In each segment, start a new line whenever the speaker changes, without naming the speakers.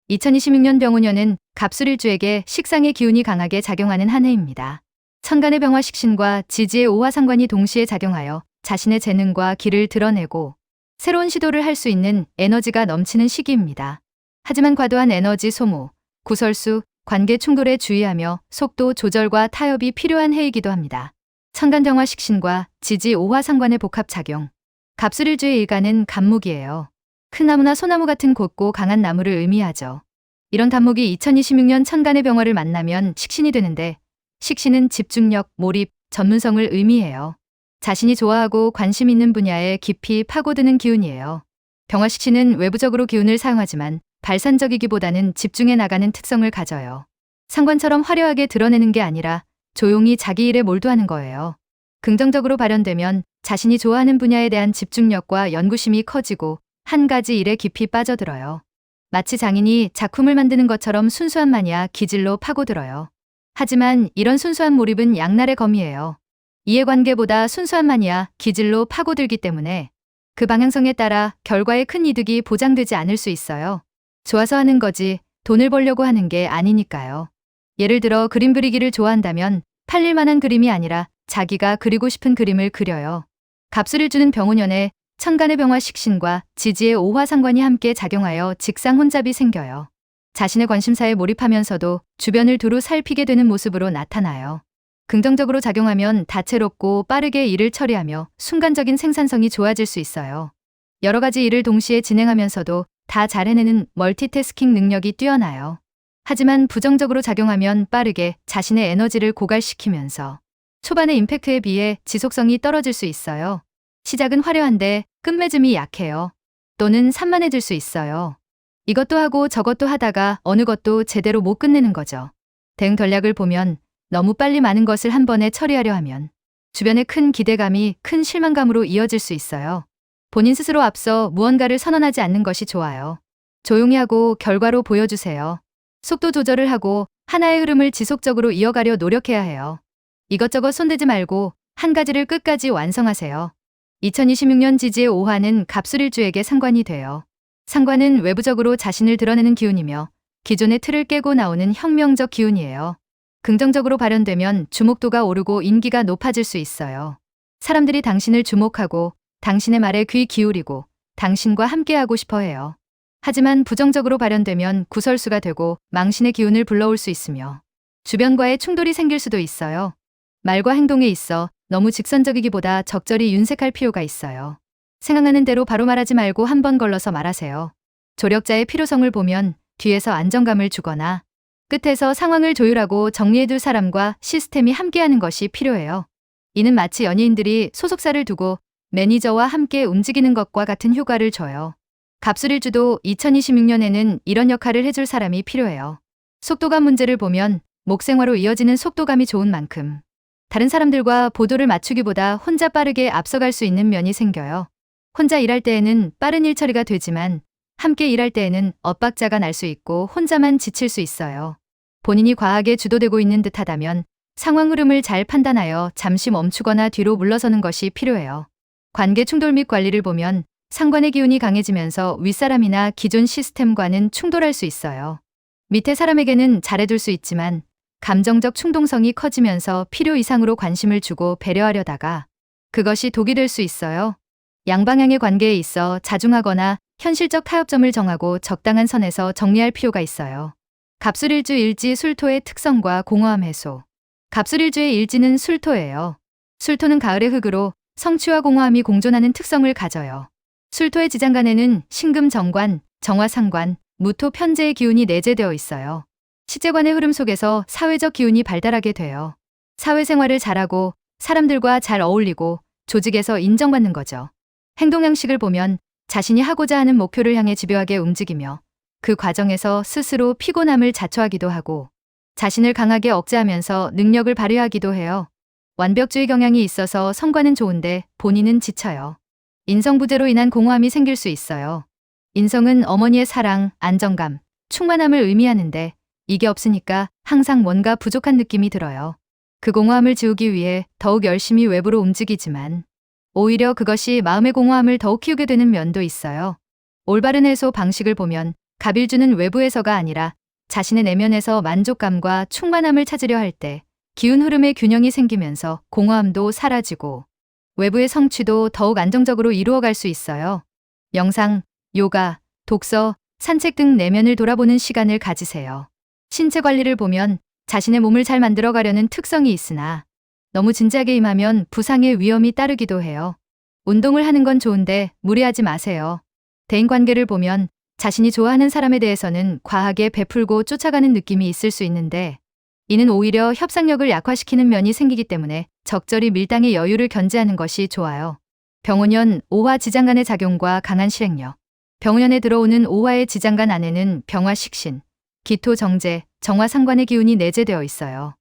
2026년 병운년은 갑술일주에게 식상의 기운이 강하게 작용하는 한 해입니다. 천간의 병화 식신과 지지의 오화 상관이 동시에 작용하여 자신의 재능과 기를 드러내고 새로운 시도를 할 수 있는 에너지가 넘치는 시기입니다. 하지만 과도한 에너지 소모, 구설수, 관계 충돌에 주의하며 속도 조절과 타협이 필요한 해이기도 합니다. 천간 병화 식신과 지지 오화 상관의 복합 작용. 갑술일주의 일간은 갑목이에요. 큰 나무나 소나무 같은 곱고 강한 나무를 의미하죠. 이런 갑목이 2026년 천간의 병화를 만나면 식신이 되는데, 식신은 집중력, 몰입, 전문성을 의미해요. 자신이 좋아하고 관심 있는 분야에 깊이 파고드는 기운이에요. 병화식신은 외부적으로 기운을 사용하지만 발산적이기보다는 집중해 나가는 특성을 가져요. 상관처럼 화려하게 드러내는 게 아니라 조용히 자기 일에 몰두하는 거예요. 긍정적으로 발현되면 자신이 좋아하는 분야에 대한 집중력과 연구심이 커지고 한 가지 일에 깊이 빠져들어요. 마치 장인이 작품을 만드는 것처럼 순수한 마니아 기질로 파고들어요. 하지만 이런 순수한 몰입은 양날의 검이에요. 이해관계보다 순수한 마니아 기질로 파고들기 때문에 그 방향성에 따라 결과에 큰 이득이 보장되지 않을 수 있어요. 좋아서 하는 거지 돈을 벌려고 하는 게 아니니까요. 예를 들어 그림 그리기를 좋아한다면 팔릴 만한 그림이 아니라 자기가 그리고 싶은 그림을 그려요. 갑술일주는 병운년에 천간의 병화 식신과 지지의 오화 상관이 함께 작용하여 직상 혼잡이 생겨요. 자신의 관심사에 몰입하면서도 주변을 두루 살피게 되는 모습으로 나타나요. 긍정적으로 작용하면 다채롭고 빠르게 일을 처리하며 순간적인 생산성이 좋아질 수 있어요. 여러 가지 일을 동시에 진행하면서도 다 잘 해내는 멀티태스킹 능력이 뛰어나요. 하지만 부정적으로 작용하면 빠르게 자신의 에너지를 고갈시키면서 초반의 임팩트에 비해 지속성이 떨어질 수 있어요. 시작은 화려한데 끝맺음이 약해요. 또는 산만해질 수 있어요. 이것도 하고 저것도 하다가 어느 것도 제대로 못 끝내는 거죠. 대응 전략을 보면 너무 빨리 많은 것을 한 번에 처리하려 하면 주변의 큰 기대감이 큰 실망감으로 이어질 수 있어요. 본인 스스로 앞서 무언가를 선언하지 않는 것이 좋아요. 조용히 하고 결과로 보여주세요. 속도 조절을 하고 하나의 흐름을 지속적으로 이어가려 노력해야 해요. 이것저것 손대지 말고 한 가지를 끝까지 완성하세요. 2026년 지지의 오화는 갑술일주에게 상관이 돼요. 상관은 외부적으로 자신을 드러내는 기운이며 기존의 틀을 깨고 나오는 혁명적 기운이에요. 긍정적으로 발현되면 주목도가 오르고 인기가 높아질 수 있어요. 사람들이 당신을 주목하고 당신의 말에 귀 기울이고 당신과 함께하고 싶어 해요. 하지만 부정적으로 발현되면 구설수가 되고 망신의 기운을 불러올 수 있으며 주변과의 충돌이 생길 수도 있어요. 말과 행동에 있어 너무 직선적이기보다 적절히 윤색할 필요가 있어요. 생각나는 대로 바로 말하지 말고 한 번 걸러서 말하세요. 조력자의 필요성을 보면 뒤에서 안정감을 주거나 끝에서 상황을 조율하고 정리해둘 사람과 시스템이 함께하는 것이 필요해요. 이는 마치 연예인들이 소속사를 두고 매니저와 함께 움직이는 것과 같은 효과를 줘요. 갑술일주도 2026년에는 이런 역할을 해줄 사람이 필요해요. 속도감 문제를 보면 목생화로 이어지는 속도감이 좋은 만큼 다른 사람들과 보도를 맞추기보다 혼자 빠르게 앞서갈 수 있는 면이 생겨요. 혼자 일할 때에는 빠른 일 처리가 되지만 함께 일할 때에는 엇박자가 날 수 있고 혼자만 지칠 수 있어요. 본인이 과하게 주도되고 있는 듯하다면 상황 흐름을 잘 판단하여 잠시 멈추거나 뒤로 물러서는 것이 필요해요. 관계 충돌 및 관리를 보면 상관의 기운이 강해지면서 윗사람이나 기존 시스템과는 충돌할 수 있어요. 밑에 사람에게는 잘해둘 수 있지만 감정적 충동성이 커지면서 필요 이상으로 관심을 주고 배려하려다가 그것이 독이 될 수 있어요. 양방향의 관계에 있어 자중하거나 현실적 타협점을 정하고 적당한 선에서 정리할 필요가 있어요. 갑술일주 일지 술토의 특성과 공허함 해소. 갑술일주의 일지는 술토예요. 술토는 가을의 흙으로 성취와 공허함이 공존하는 특성을 가져요. 술토의 지장간에는 신금 정관, 정화상관, 무토 편재의 기운이 내재되어 있어요. 시제관의 흐름 속에서 사회적 기운이 발달하게 돼요. 사회생활을 잘하고 사람들과 잘 어울리고 조직에서 인정받는 거죠. 행동 양식을 보면 자신이 하고자 하는 목표를 향해 집요하게 움직이며 그 과정에서 스스로 피곤함을 자초하기도 하고 자신을 강하게 억제하면서 능력을 발휘하기도 해요. 완벽주의 경향이 있어서 성과는 좋은데 본인은 지쳐요. 인성부재로 인한 공허함이 생길 수 있어요. 인성은 어머니의 사랑, 안정감, 충만함을 의미하는데 이게 없으니까 항상 뭔가 부족한 느낌이 들어요. 그 공허함을 지우기 위해 더욱 열심히 외부로 움직이지만 오히려 그것이 마음의 공허함을 더욱 키우게 되는 면도 있어요. 올바른 해소 방식을 보면 갑일주는 외부에서가 아니라 자신의 내면에서 만족감과 충만함을 찾으려 할 때 기운 흐름의 균형이 생기면서 공허함도 사라지고 외부의 성취도 더욱 안정적으로 이루어갈 수 있어요. 명상, 요가, 독서, 산책 등 내면을 돌아보는 시간을 가지세요. 신체 관리를 보면 자신의 몸을 잘 만들어가려는 특성이 있으나 너무 진지하게 임하면 부상의 위험이 따르기도 해요. 운동을 하는 건 좋은데 무리하지 마세요. 대인관계를 보면 자신이 좋아하는 사람에 대해서는 과하게 베풀고 쫓아가는 느낌이 있을 수 있는데 이는 오히려 협상력을 약화시키는 면이 생기기 때문에 적절히 밀당의 여유를 견제하는 것이 좋아요. 병원연, 오화 지장간의 작용과 강한 실행력. 병원연에 들어오는 오화의 지장간 안에는 병화 식신, 기토 정제, 정화 상관의 기운이 내재되어 있어요.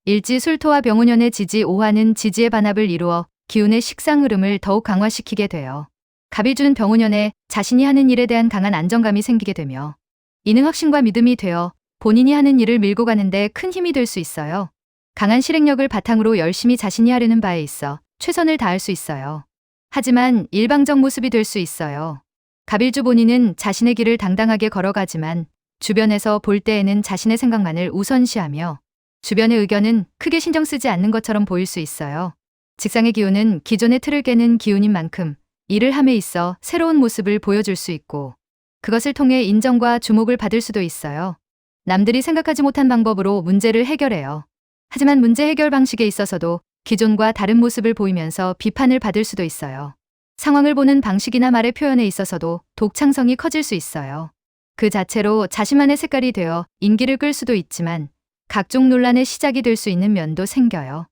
일지 술토와 병원연의 지지 오화는 지지의 반합을 이루어 기운의 식상 흐름을 더욱 강화시키게 돼요. 갑일주는 병원연에 자신이 하는 일에 대한 강한 안정감이 생기게 되며 이는 확신과 믿음이 되어 본인이 하는 일을 밀고 가는데 큰 힘이 될 수 있어요. 강한 실행력을 바탕으로 열심히 자신이 하려는 바에 있어 최선을 다할 수 있어요. 하지만 일방적 모습이 될 수 있어요. 갑일주 본인은 자신의 길을 당당하게 걸어가지만 주변에서 볼 때에는 자신의 생각만을 우선시하며 주변의 의견은 크게 신경 쓰지 않는 것처럼 보일 수 있어요. 직상의 기운은 기존의 틀을 깨는 기운인 만큼 일을 함에 있어 새로운 모습을 보여줄 수 있고 그것을 통해 인정과 주목을 받을 수도 있어요. 남들이 생각하지 못한 방법으로 문제를 해결해요. 하지만 문제 해결 방식에 있어서도 기존과 다른 모습을 보이면서 비판을 받을 수도 있어요. 상황을 보는 방식이나 말의 표현에 있어서도 독창성이 커질 수 있어요. 그 자체로 자신만의 색깔이 되어 인기를 끌 수도 있지만 각종 논란의 시작이 될 수 있는 면도 생겨요.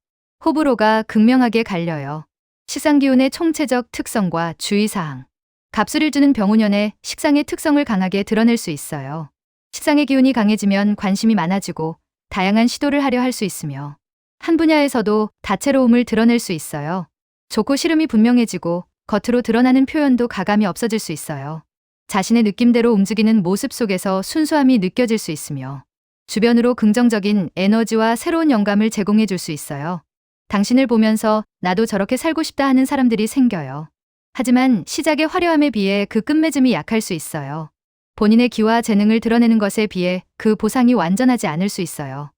호불호가 극명하게 갈려요. 식상기운의 총체적 특성과 주의사항. 갑술을 주는 병운연의 식상의 특성을 강하게 드러낼 수 있어요. 식상의 기운이 강해지면 관심이 많아지고 다양한 시도를 하려 할 수 있으며 한 분야에서도 다채로움을 드러낼 수 있어요. 좋고 싫음이 분명해지고 겉으로 드러나는 표현도 가감이 없어질 수 있어요. 자신의 느낌대로 움직이는 모습 속에서 순수함이 느껴질 수 있으며 주변으로 긍정적인 에너지와 새로운 영감을 제공해 줄 수 있어요. 당신을 보면서 나도 저렇게 살고 싶다 하는 사람들이 생겨요. 하지만 시작의 화려함에 비해 그 끝맺음이 약할 수 있어요. 본인의 기와 재능을 드러내는 것에 비해 그 보상이 완전하지 않을 수 있어요.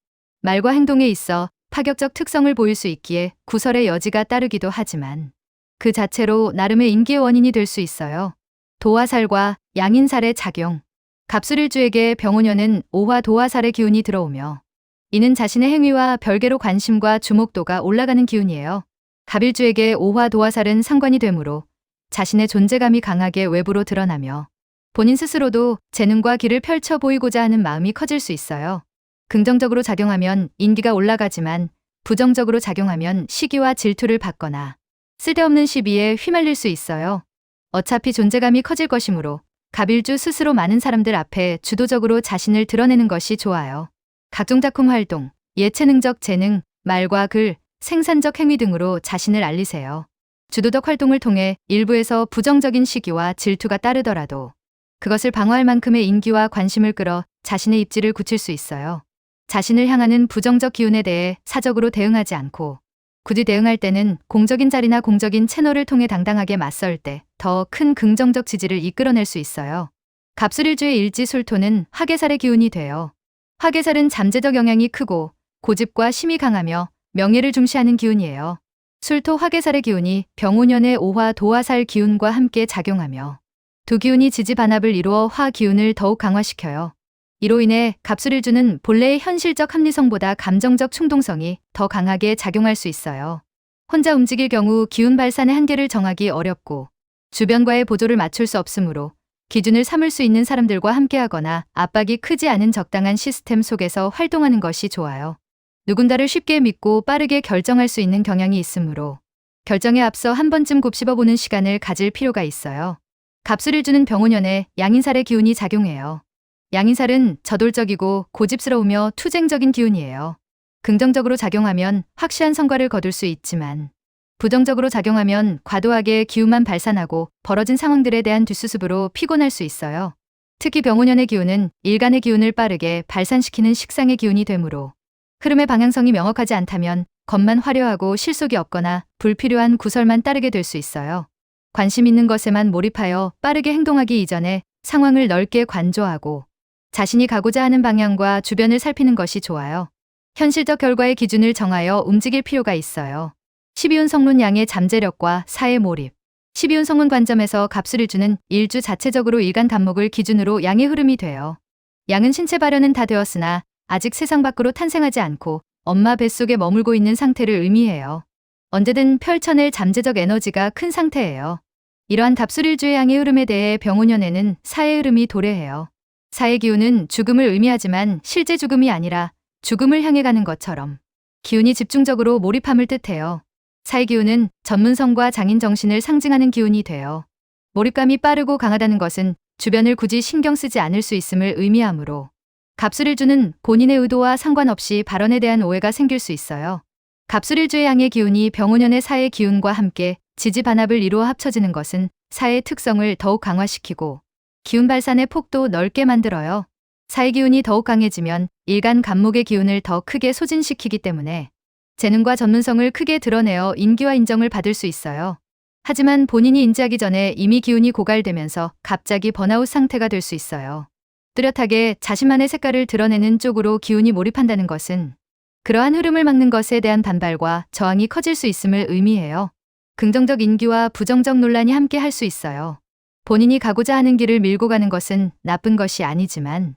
말과 행동에 있어 파격적 특성을 보일 수 있기에 구설의 여지가 따르기도 하지만 그 자체로 나름의 인기의 원인이 될 수 있어요. 도화살과 양인살의 작용. 갑술일주에게 병운연은 오화 도화살의 기운이 들어오며 이는 자신의 행위와 별개로 관심과 주목도가 올라가는 기운이에요. 갑일주에게 오화 도화살은 상관이 되므로 자신의 존재감이 강하게 외부로 드러나며 본인 스스로도 재능과 길을 펼쳐 보이고자 하는 마음이 커질 수 있어요. 긍정적으로 작용하면 인기가 올라가지만 부정적으로 작용하면 시기와 질투를 받거나 쓸데없는 시비에 휘말릴 수 있어요. 어차피 존재감이 커질 것이므로 갑일주 스스로 많은 사람들 앞에 주도적으로 자신을 드러내는 것이 좋아요. 각종 작품 활동, 예체능적 재능, 말과 글, 생산적 행위 등으로 자신을 알리세요. 주도적 활동을 통해 일부에서 부정적인 시기와 질투가 따르더라도 그것을 방어할 만큼의 인기와 관심을 끌어 자신의 입지를 굳힐 수 있어요. 자신을 향하는 부정적 기운에 대해 사적으로 대응하지 않고 굳이 대응할 때는 공적인 자리나 공적인 채널을 통해 당당하게 맞설 때 더 큰 긍정적 지지를 이끌어낼 수 있어요. 갑술일주의 일지술토는 화개살의 기운이 돼요. 화개살은 잠재적 영향이 크고 고집과 심이 강하며 명예를 중시하는 기운이에요. 술토 화개살의 기운이 병운연의 오화 도화살 기운과 함께 작용하며 두 기운이 지지 반합을 이루어 화 기운을 더욱 강화시켜요. 이로 인해 갑술일주는 본래의 현실적 합리성보다 감정적 충동성이 더 강하게 작용할 수 있어요. 혼자 움직일 경우 기운 발산의 한계를 정하기 어렵고 주변과의 보조를 맞출 수 없으므로 기준을 삼을 수 있는 사람들과 함께하거나 압박이 크지 않은 적당한 시스템 속에서 활동하는 것이 좋아요. 누군가를 쉽게 믿고 빠르게 결정할 수 있는 경향이 있으므로 결정에 앞서 한 번쯤 곱씹어보는 시간을 가질 필요가 있어요. 갑술일주는 병운연에 양인살의 기운이 작용해요. 양인살은 저돌적이고 고집스러우며 투쟁적인 기운이에요. 긍정적으로 작용하면 확실한 성과를 거둘 수 있지만 부정적으로 작용하면 과도하게 기운만 발산하고 벌어진 상황들에 대한 뒷수습으로 피곤할 수 있어요. 특히 병운연의 기운은 일간의 기운을 빠르게 발산시키는 식상의 기운이 되므로 흐름의 방향성이 명확하지 않다면 겉만 화려하고 실속이 없거나 불필요한 구설만 따르게 될 수 있어요. 관심 있는 것에만 몰입하여 빠르게 행동하기 이전에 상황을 넓게 관조하고 자신이 가고자 하는 방향과 주변을 살피는 것이 좋아요. 현실적 결과의 기준을 정하여 움직일 필요가 있어요. 12운 성문 양의 잠재력과 사회 몰입. 12운 성문 관점에서 갑술일주는 일주 자체적으로 일간 간목을 기준으로 양의 흐름이 돼요. 양은 신체 발현은 다 되었으나 아직 세상 밖으로 탄생하지 않고 엄마 뱃속에 머물고 있는 상태를 의미해요. 언제든 펼쳐낼 잠재적 에너지가 큰 상태예요. 이러한 갑술일주의 양의 흐름에 대해 병오년에는 사의 흐름이 도래해요. 사의 기운은 죽음을 의미하지만 실제 죽음이 아니라 죽음을 향해 가는 것처럼 기운이 집중적으로 몰입함을 뜻해요. 사의 기운은 전문성과 장인 정신을 상징하는 기운이 돼요. 몰입감이 빠르고 강하다는 것은 주변을 굳이 신경 쓰지 않을 수 있음을 의미하므로 갑술일주는 본인의 의도와 상관없이 발언에 대한 오해가 생길 수 있어요. 갑술일주의 양의 기운이 병오년의 사의 기운과 함께 지지반합을 이루어 합쳐지는 것은 사의 특성을 더욱 강화시키고 기운 발산의 폭도 넓게 만들어요. 사의 기운이 더욱 강해지면 일간 간목의 기운을 더 크게 소진시키기 때문에 재능과 전문성을 크게 드러내어 인기와 인정을 받을 수 있어요. 하지만 본인이 인지하기 전에 이미 기운이 고갈되면서 갑자기 번아웃 상태가 될 수 있어요. 뚜렷하게 자신만의 색깔을 드러내는 쪽으로 기운이 몰입한다는 것은 그러한 흐름을 막는 것에 대한 반발과 저항이 커질 수 있음을 의미해요. 긍정적 인기와 부정적 논란이 함께 할 수 있어요. 본인이 가고자 하는 길을 밀고 가는 것은 나쁜 것이 아니지만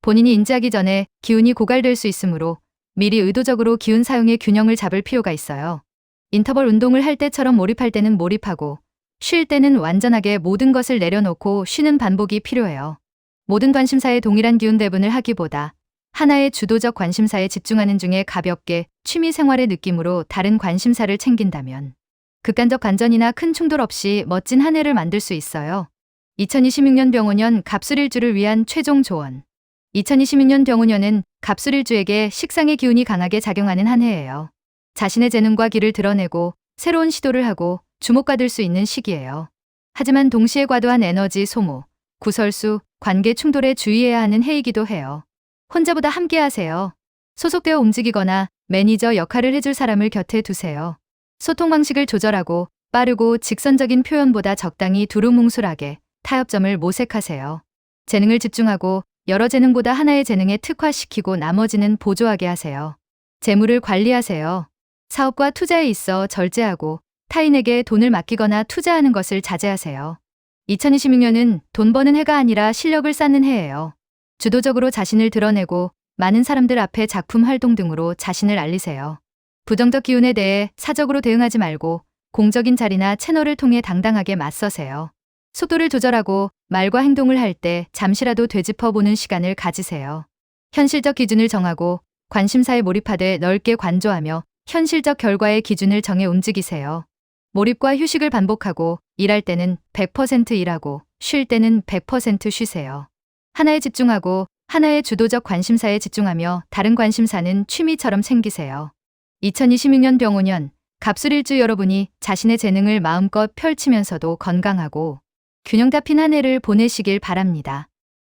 본인이 인지하기 전에 기운이 고갈될 수 있으므로 미리 의도적으로 기운 사용의 균형을 잡을 필요가 있어요. 인터벌 운동을 할 때처럼 몰입할 때는 몰입하고 쉴 때는 완전하게 모든 것을 내려놓고 쉬는 반복이 필요해요. 모든 관심사에 동일한 기운 배분을 하기보다 하나의 주도적 관심사에 집중하는 중에 가볍게 취미 생활의 느낌으로 다른 관심사를 챙긴다면 극단적 반전이나 큰 충돌 없이 멋진 한 해를 만들 수 있어요. 2026년 병오년 갑술일주를 위한 최종 조언. 2026년 병오년은 갑술일주에게 식상의 기운이 강하게 작용하는 한 해예요. 자신의 재능과 길을 드러내고 새로운 시도를 하고 주목받을 수 있는 시기예요. 하지만 동시에 과도한 에너지 소모, 구설수, 관계 충돌에 주의해야 하는 해이기도 해요. 혼자보다 함께 하세요. 소속되어 움직이거나 매니저 역할을 해줄 사람을 곁에 두세요. 소통 방식을 조절하고 빠르고 직선적인 표현보다 적당히 두루뭉술하게 타협점을 모색하세요. 재능을 집중하고 여러 재능보다 하나의 재능에 특화시키고 나머지는 보조하게 하세요. 재물을 관리하세요. 사업과 투자에 있어 절제하고 타인에게 돈을 맡기거나 투자하는 것을 자제하세요. 2026년은 돈 버는 해가 아니라 실력을 쌓는 해예요. 주도적으로 자신을 드러내고 많은 사람들 앞에 작품 활동 등으로 자신을 알리세요. 부정적 기운에 대해 사적으로 대응하지 말고 공적인 자리나 채널을 통해 당당하게 맞서세요. 속도를 조절하고 말과 행동을 할 때 잠시라도 되짚어보는 시간을 가지세요. 현실적 기준을 정하고 관심사에 몰입하되 넓게 관조하며 현실적 결과의 기준을 정해 움직이세요. 몰입과 휴식을 반복하고 일할 때는 100% 일하고 쉴 때는 100% 쉬세요. 하나에 집중하고 하나의 주도적 관심사에 집중하며 다른 관심사는 취미처럼 챙기세요. 2026년 병오년 갑술일주 여러분이 자신의 재능을 마음껏 펼치면서도 건강하고 균형 잡힌 한 해를 보내시길 바랍니다.